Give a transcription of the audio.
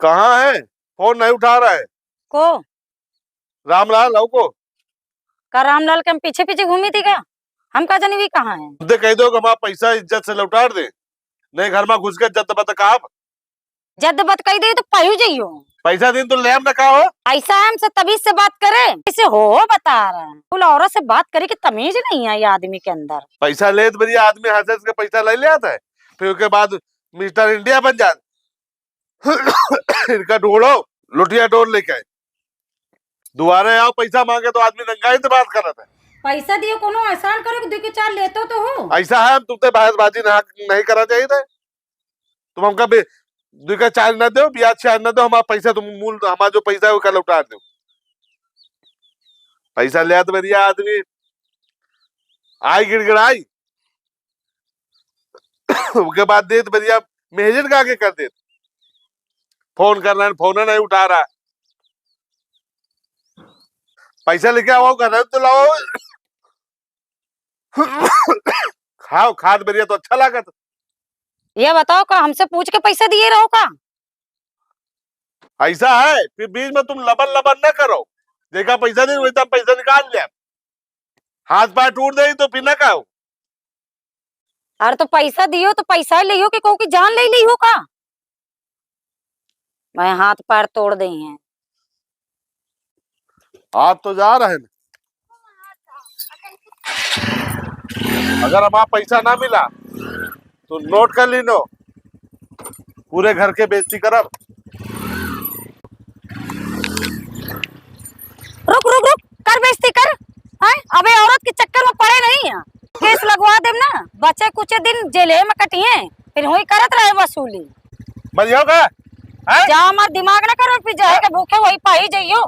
कहाँ है? फोन नहीं उठा रहा है। को रामलाल हो को का रामलाल के हम पीछे पीछे घूमी थी का? हम का जानी भी कहाँ है? दे कह दो कि हमारा पैसा इज्जत से लौटा दे, नहीं घर में घुस के जद बत का जद बत कही दे तो पायु जाइयो। पैसा दिन तो ले रखा हो। ऐसा है हमसे तभी से बात करे इसे हो बता रहे हैं। फुल औरत से बात करे कि तमीज नहीं है ये आदमी के अंदर। पैसा ले तो बढ़िया आदमी हाथ से पैसा ले ले आता है, फिर उसके बाद मिस्टर इंडिया बन जाता। इनका ढोड़ो लुटिया डोर लेके दोबारा आओ पैसा मांगे तो आदमी नंगाई से बात कर रहा था। पैसा दियो कोनो एहसान करो कि 2 के 4 लेते तो हो। ऐसा है तुमसे बहसबाजी नहीं करना चाहिए था। तुम हमका 2 का 4 न दो, ब्याज 4 न दो, हमारा पैसा तुम मूल हमारा जो पैसा है वो कल लौटा दो। पैसा ले तो बढ़िया आदमी आई गिड़गिड़ाई उसके बाद दे तो बढ़िया मेहजन का आगे कर दे। फोन कर रहा है, फोन नहीं उठा रहा। पैसा लेके आओ घर तो लाओ। खाओ खाद बढ़िया तो अच्छा लगा। ये बताओ का हमसे पूछ के पैसा दिए रहो का? ऐसा है फिर बीच में तुम लबन लबन न करो। देखा पैसा नहीं वैसा पैसा निकाल लिया, हाथ पैर टूट गई तो फिर न कहो। अरे तो पैसा दियो तो पैसा ही लियो कि कहू की जान ले ली हो का? मैं हाथ पैर तोड़ दे हैं। हाथ तो जा रहे हैं। अगर हमारा पैसा ना मिला तो नोट कर ली नो, पूरे घर के बेइज्जती करब। रुक रुक रुक कर बेइज्जती कर। अबे औरत के चक्कर में पड़े नहीं है, केस लगवा देम ना, बचे कुछ दिन जेले में कटिए फिर वही करत रहे वसूली। बढ़िया का जा हमार दिमाग ना करो फिर जाए के भूखे वही पाई जाइयो।